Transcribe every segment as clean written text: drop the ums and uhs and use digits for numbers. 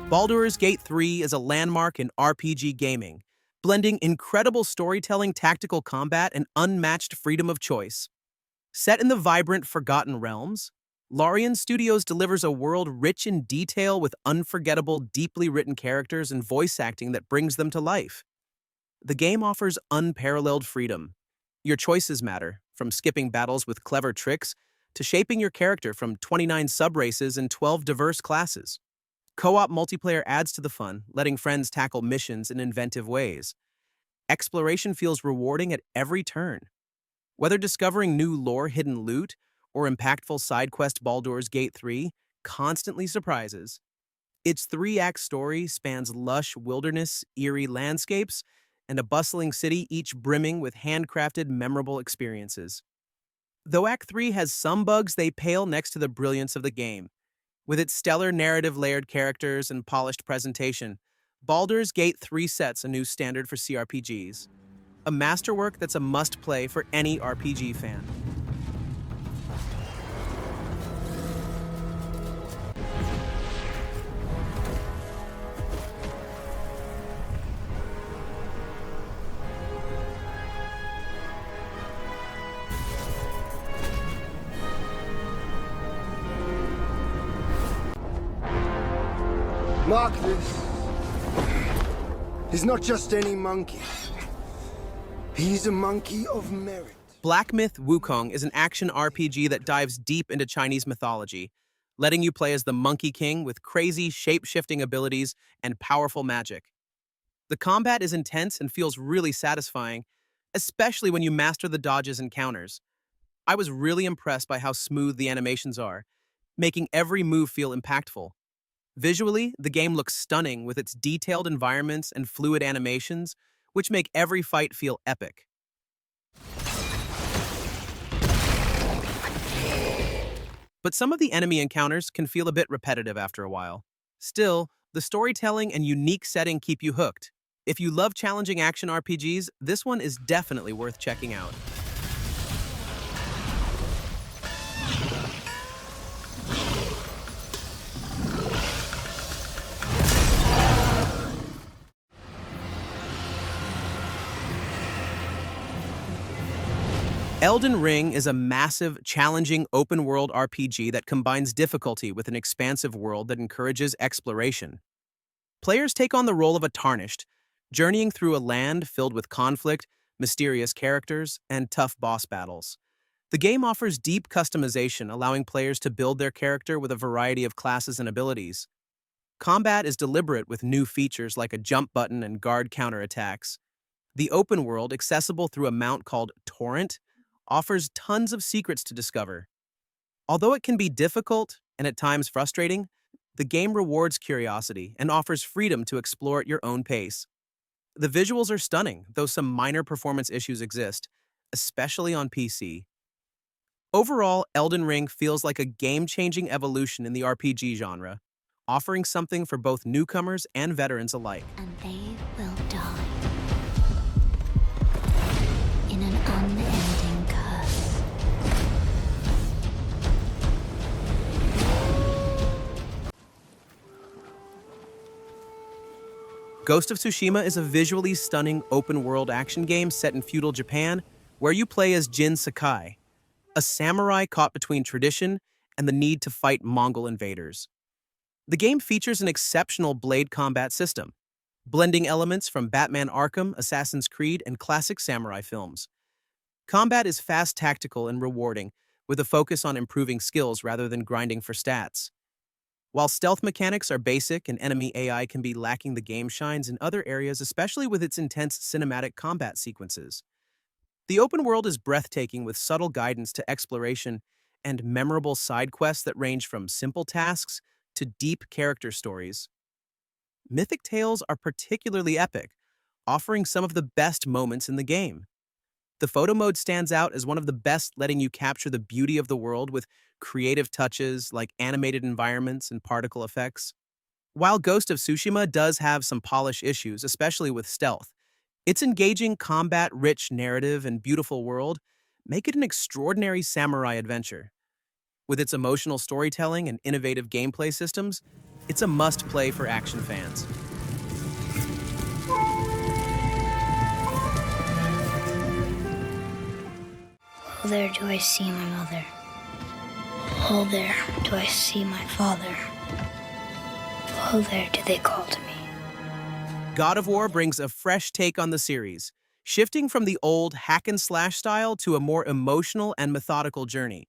Baldur's Gate 3 is a landmark in RPG gaming, blending incredible storytelling, tactical combat, and unmatched freedom of choice. Set in the vibrant Forgotten Realms, Larian Studios delivers a world rich in detail with unforgettable, deeply written characters and voice acting that brings them to life. The game offers unparalleled freedom. Your choices matter, from skipping battles with clever tricks to shaping your character from 29 sub-races and 12 diverse classes. Co-op multiplayer adds to the fun, letting friends tackle missions in inventive ways. Exploration feels rewarding at every turn. Whether discovering new lore, hidden loot, or impactful side quest, Baldur's Gate 3 constantly surprises. Its three-act story spans lush wilderness, eerie landscapes, and a bustling city, each brimming with handcrafted, memorable experiences. Though Act 3 has some bugs, they pale next to the brilliance of the game. With its stellar narrative, layered characters, and polished presentation, Baldur's Gate 3 sets a new standard for CRPGs. A masterwork that's a must-play for any RPG fan. Mark this. He's not just any monkey. He's a monkey of merit. Black Myth Wukong is an action RPG that dives deep into Chinese mythology, letting you play as the Monkey King with crazy, shape-shifting abilities and powerful magic. The combat is intense and feels really satisfying, especially when you master the dodges and counters. I was really impressed by how smooth the animations are, making every move feel impactful. Visually, the game looks stunning with its detailed environments and fluid animations, which make every fight feel epic. But some of the enemy encounters can feel a bit repetitive after a while. Still, the storytelling and unique setting keep you hooked. If you love challenging action RPGs, this one is definitely worth checking out. Elden Ring is a massive, challenging open-world RPG that combines difficulty with an expansive world that encourages exploration. Players take on the role of a Tarnished, journeying through a land filled with conflict, mysterious characters, and tough boss battles. The game offers deep customization, allowing players to build their character with a variety of classes and abilities. Combat is deliberate with new features like a jump button and guard counterattacks. The open world, accessible through a mount called Torrent, offers tons of secrets to discover. Although it can be difficult and at times frustrating, the game rewards curiosity and offers freedom to explore at your own pace. The visuals are stunning, though some minor performance issues exist, especially on PC. Overall, Elden Ring feels like a game-changing evolution in the RPG genre, offering something for both newcomers and veterans alike. And they will die in an unending curse. Ghost of Tsushima is a visually stunning open-world action game set in feudal Japan where you play as Jin Sakai, a samurai caught between tradition and the need to fight Mongol invaders. The game features an exceptional blade combat system, blending elements from Batman Arkham, Assassin's Creed, and classic samurai films. Combat is fast, tactical, and rewarding, with a focus on improving skills rather than grinding for stats. While stealth mechanics are basic and enemy AI can be lacking, the game shines in other areas, especially with its intense cinematic combat sequences. The open world is breathtaking with subtle guidance to exploration and memorable side quests that range from simple tasks to deep character stories. Mythic tales are particularly epic, offering some of the best moments in the game. The photo mode stands out as one of the best, letting you capture the beauty of the world with creative touches like animated environments and particle effects. While Ghost of Tsushima does have some polish issues, especially with stealth, its engaging, combat-rich narrative and beautiful world make it an extraordinary samurai adventure. With its emotional storytelling and innovative gameplay systems, It's a must-play for action fans. Oh, there do I see my mother. Oh, there do I see my father. Oh, there do they call to me. God of War brings a fresh take on the series, shifting from the old hack-and-slash style to a more emotional and methodical journey.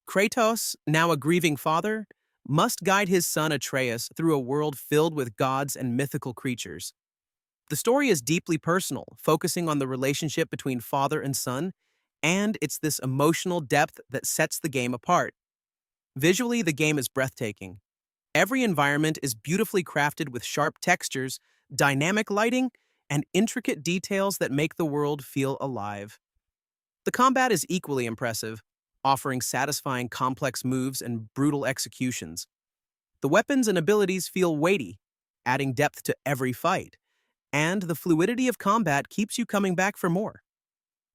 Kratos, now a grieving father, must guide his son Atreus through a world filled with gods and mythical creatures. The story is deeply personal, focusing on the relationship between father and son, and it's this emotional depth that sets the game apart. Visually, the game is breathtaking. Every environment is beautifully crafted with sharp textures, dynamic lighting, and intricate details that make the world feel alive. The combat is equally impressive, offering satisfying complex moves and brutal executions. The weapons and abilities feel weighty, adding depth to every fight, and the fluidity of combat keeps you coming back for more.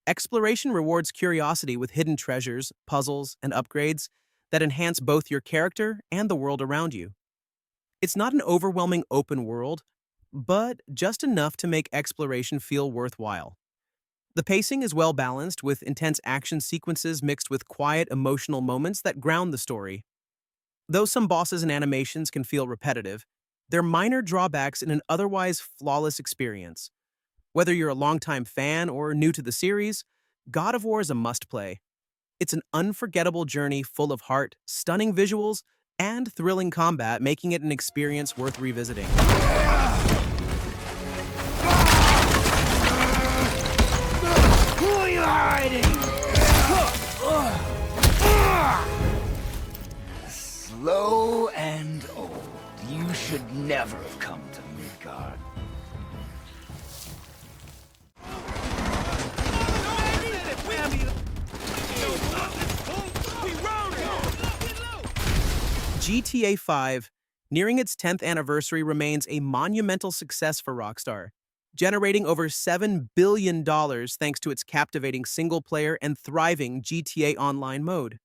Exploration rewards curiosity with hidden treasures, puzzles, and upgrades that enhance both your character and the world around you. It's not an overwhelming open world, but just enough to make exploration feel worthwhile. The pacing is well balanced, with intense action sequences mixed with quiet, emotional moments that ground the story. Though some bosses and animations can feel repetitive, they're minor drawbacks in an otherwise flawless experience. Whether you're a longtime fan or new to the series, God of War is a must-play. It's an unforgettable journey full of heart, stunning visuals, and thrilling combat, making it an experience worth revisiting. Who are you hiding? Slow and old. You should never have come to Midgard. GTA 5, nearing its 10th anniversary, remains a monumental success for Rockstar, generating over $7 billion thanks to its captivating single-player and thriving GTA Online mode.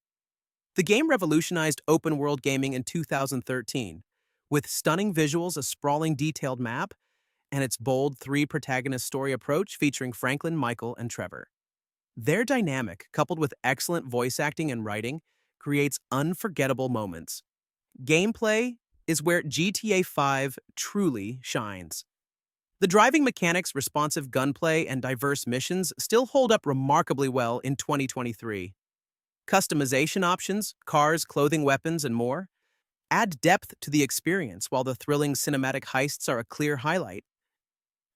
The game revolutionized open-world gaming in 2013, with stunning visuals, a sprawling detailed map, and its bold three-protagonist story approach featuring Franklin, Michael, and Trevor. Their dynamic, coupled with excellent voice acting and writing, creates unforgettable moments. Gameplay is where GTA 5 truly shines. The driving mechanics, responsive gunplay, and diverse missions still hold up remarkably well in 2023. Customization options, cars, clothing, weapons, and more add depth to the experience, while the thrilling cinematic heists are a clear highlight.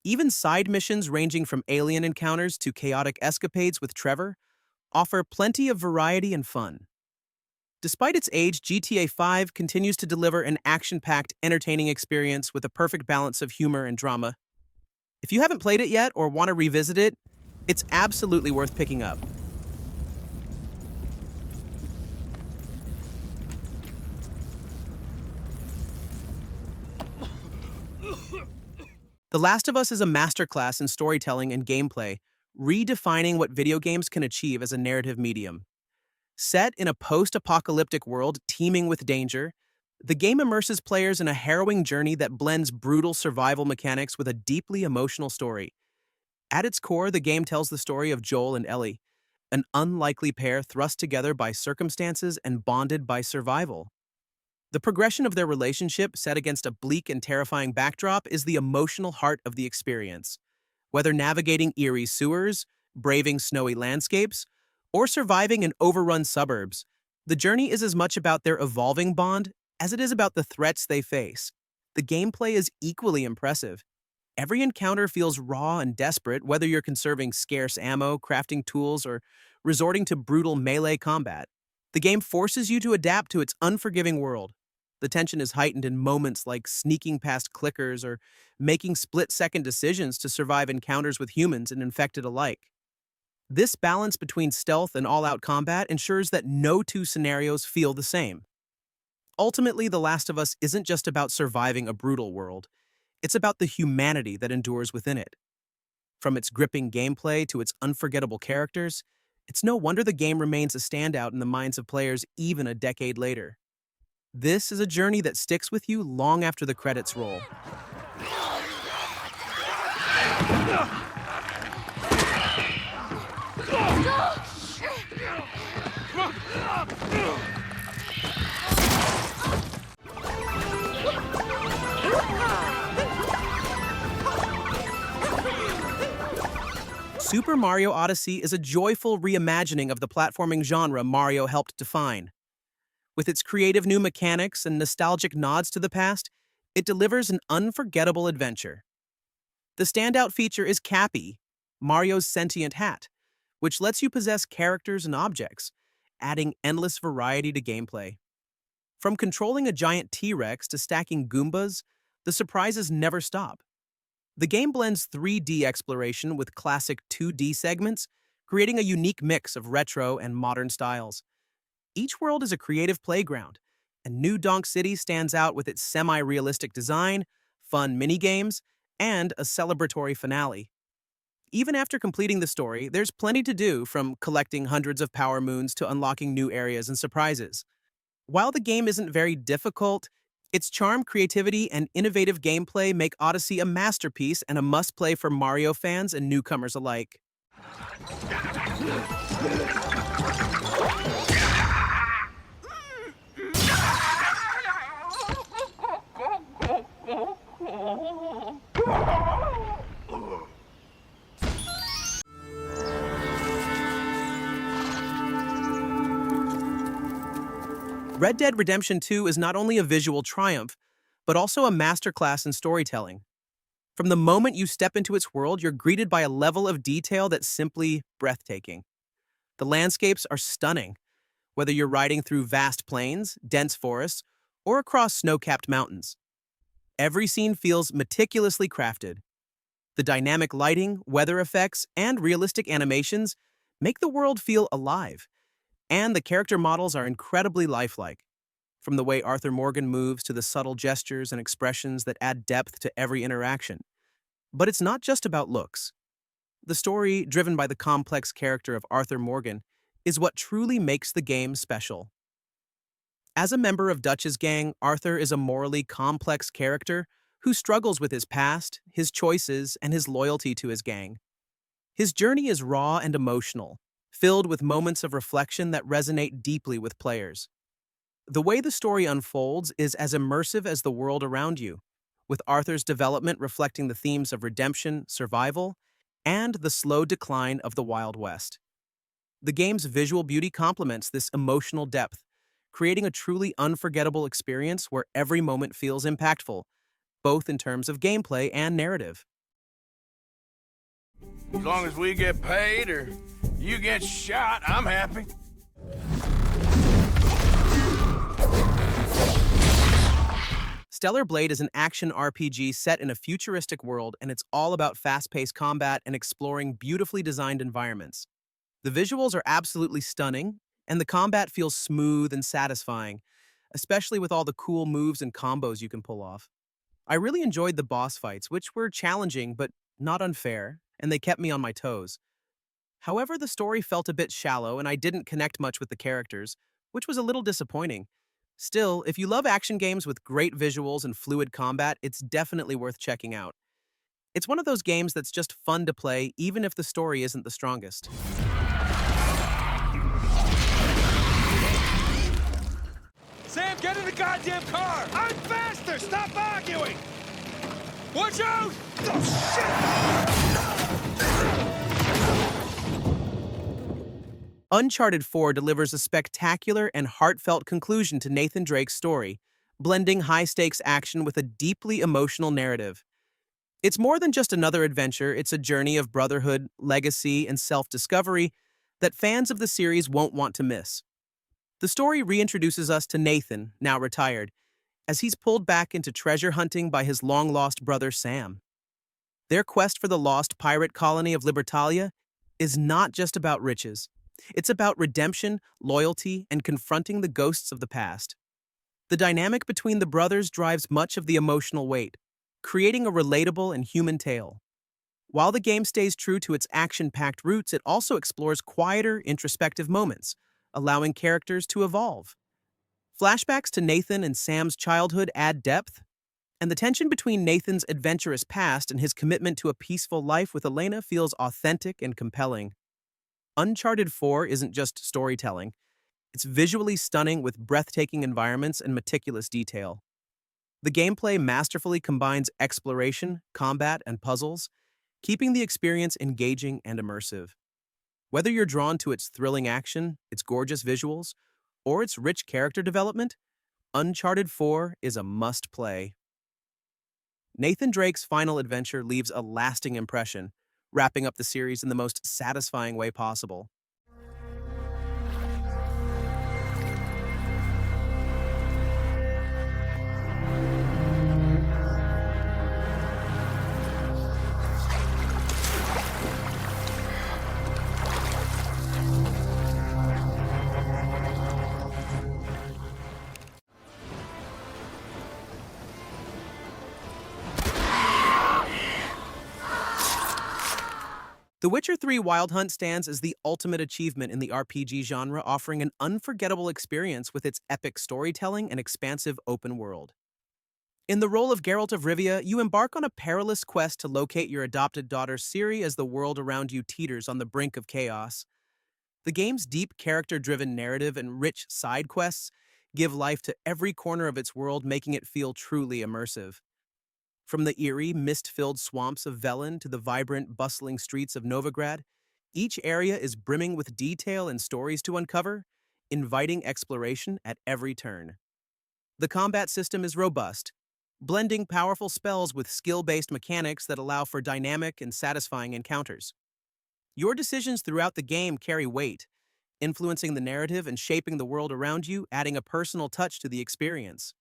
Even side missions ranging from alien encounters to chaotic escapades with Trevor offer plenty of variety and fun. Despite its age, GTA 5 continues to deliver an action-packed, entertaining experience with a perfect balance of humor and drama. If you haven't played it yet or want to revisit it, it's absolutely worth picking up. The Last of Us is a masterclass in storytelling and gameplay, redefining what video games can achieve as a narrative medium. Set in a post-apocalyptic world teeming with danger, the game immerses players in a harrowing journey that blends brutal survival mechanics with a deeply emotional story. At its core, the game tells the story of Joel and Ellie, an unlikely pair thrust together by circumstances and bonded by survival. The progression of their relationship, set against a bleak and terrifying backdrop, is the emotional heart of the experience. Whether navigating eerie sewers, braving snowy landscapes, or surviving in overrun suburbs, the journey is as much about their evolving bond as it is about the threats they face. The gameplay is equally impressive. Every encounter feels raw and desperate, whether you're conserving scarce ammo, crafting tools, or resorting to brutal melee combat. The game forces you to adapt to its unforgiving world. The tension is heightened in moments like sneaking past clickers or making split-second decisions to survive encounters with humans and infected alike. This balance between stealth and all-out combat ensures that no two scenarios feel the same. Ultimately, The Last of Us isn't just about surviving a brutal world. It's about the humanity that endures within it. From its gripping gameplay to its unforgettable characters, it's no wonder the game remains a standout in the minds of players even a decade later. This is a journey that sticks with you long after the credits roll. Super Mario Odyssey is a joyful reimagining of the platforming genre Mario helped define. With its creative new mechanics and nostalgic nods to the past, it delivers an unforgettable adventure. The standout feature is Cappy, Mario's sentient hat, which lets you possess characters and objects, adding endless variety to gameplay. From controlling a giant T-Rex to stacking Goombas, the surprises never stop. The game blends 3D exploration with classic 2D segments, creating a unique mix of retro and modern styles. Each world is a creative playground, and New Donk City stands out with its semi-realistic design, fun minigames, and a celebratory finale. Even after completing the story, there's plenty to do, from collecting hundreds of power moons to unlocking new areas and surprises. While the game isn't very difficult, its charm, creativity, and innovative gameplay make Odyssey a masterpiece and a must-play for Mario fans and newcomers alike. Red Dead Redemption 2 is not only a visual triumph, but also a masterclass in storytelling. From the moment you step into its world, you're greeted by a level of detail that's simply breathtaking. The landscapes are stunning, whether you're riding through vast plains, dense forests, or across snow-capped mountains. Every scene feels meticulously crafted. The dynamic lighting, weather effects, and realistic animations make the world feel alive, and the character models are incredibly lifelike. From the way Arthur Morgan moves to the subtle gestures and expressions that add depth to every interaction. But it's not just about looks. The story, driven by the complex character of Arthur Morgan, is what truly makes the game special. As a member of Dutch's gang, Arthur is a morally complex character who struggles with his past, his choices, and his loyalty to his gang. His journey is raw and emotional, filled with moments of reflection that resonate deeply with players. The way the story unfolds is as immersive as the world around you, with Arthur's development reflecting the themes of redemption, survival, and the slow decline of the Wild West. The game's visual beauty complements this emotional depth, creating a truly unforgettable experience where every moment feels impactful, both in terms of gameplay and narrative. As long as we get paid or you get shot, I'm happy. Stellar Blade is an action RPG set in a futuristic world, and it's all about fast-paced combat and exploring beautifully designed environments. The visuals are absolutely stunning, and the combat feels smooth and satisfying, especially with all the cool moves and combos you can pull off. I really enjoyed the boss fights, which were challenging but not unfair, and they kept me on my toes. However, the story felt a bit shallow, and I didn't connect much with the characters, which was a little disappointing. Still, if you love action games with great visuals and fluid combat, it's definitely worth checking out. It's one of those games that's just fun to play, even if the story isn't the strongest. Sam, get in the goddamn car! I'm faster! Stop arguing! Watch out! Uncharted 4 delivers a spectacular and heartfelt conclusion to Nathan Drake's story, blending high-stakes action with a deeply emotional narrative. It's more than just another adventure, it's a journey of brotherhood, legacy, and self-discovery that fans of the series won't want to miss. The story reintroduces us to Nathan, now retired, as he's pulled back into treasure hunting by his long-lost brother Sam. Their quest for the lost pirate colony of Libertalia is not just about riches. It's about redemption, loyalty, and confronting the ghosts of the past. The dynamic between the brothers drives much of the emotional weight, creating a relatable and human tale. While the game stays true to its action-packed roots, it also explores quieter, introspective moments, allowing characters to evolve. Flashbacks to Nathan and Sam's childhood add depth, and the tension between Nathan's adventurous past and his commitment to a peaceful life with Elena feels authentic and compelling. Uncharted 4 isn't just storytelling, it's visually stunning with breathtaking environments and meticulous detail. The gameplay masterfully combines exploration, combat, and puzzles, keeping the experience engaging and immersive. Whether you're drawn to its thrilling action, its gorgeous visuals, or its rich character development, Uncharted 4 is a must-play. Nathan Drake's final adventure leaves a lasting impression, wrapping up the series in the most satisfying way possible. The Witcher 3 Wild Hunt stands as the ultimate achievement in the RPG genre, offering an unforgettable experience with its epic storytelling and expansive open world. In the role of Geralt of Rivia, you embark on a perilous quest to locate your adopted daughter Ciri as the world around you teeters on the brink of chaos. The game's deep character-driven narrative and rich side quests give life to every corner of its world, making it feel truly immersive. From the eerie, mist-filled swamps of Velen to the vibrant, bustling streets of Novigrad, each area is brimming with detail and stories to uncover, inviting exploration at every turn. The combat system is robust, blending powerful spells with skill-based mechanics that allow for dynamic and satisfying encounters. Your decisions throughout the game carry weight, influencing the narrative and shaping the world around you, adding a personal touch to the experience.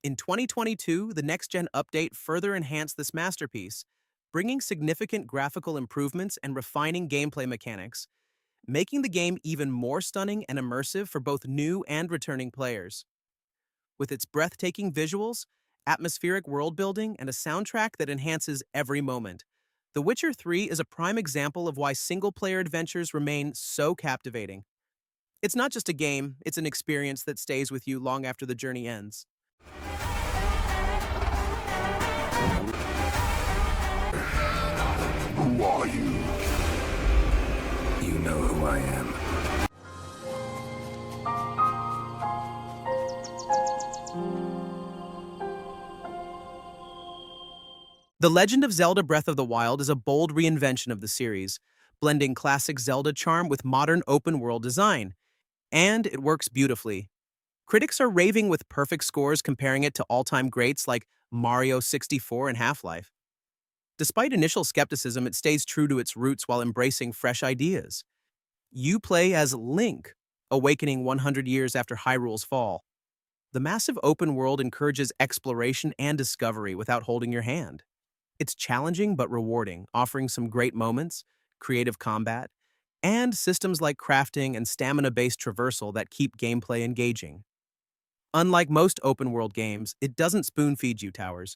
In 2022, the next-gen update further enhanced this masterpiece, bringing significant graphical improvements and refining gameplay mechanics, making the game even more stunning and immersive for both new and returning players. With its breathtaking visuals, atmospheric world-building, and a soundtrack that enhances every moment, The Witcher 3 is a prime example of why single-player adventures remain so captivating. It's not just a game, it's an experience that stays with you long after the journey ends. Who are you? You know who I am. The Legend of Zelda Breath of the Wild is a bold reinvention of the series, blending classic Zelda charm with modern open-world design. And it works beautifully. Critics are raving with perfect scores comparing it to all-time greats like Mario 64 and Half-Life. Despite initial skepticism, it stays true to its roots while embracing fresh ideas. You play as Link, awakening 100 years after Hyrule's fall. The massive open world encourages exploration and discovery without holding your hand. It's challenging but rewarding, offering some great moments, creative combat, and systems like crafting and stamina-based traversal that keep gameplay engaging. Unlike most open-world games, it doesn't spoon-feed you towers.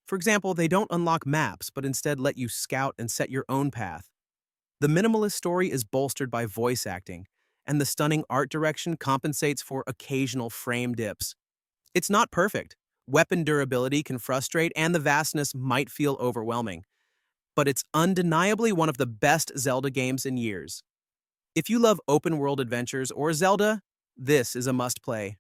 For example, they don't unlock maps, but instead let you scout and set your own path. The minimalist story is bolstered by voice acting, and the stunning art direction compensates for occasional frame dips. It's not perfect. Weapon durability can frustrate, and the vastness might feel overwhelming. But it's undeniably one of the best Zelda games in years. If you love open-world adventures or Zelda, this is a must-play.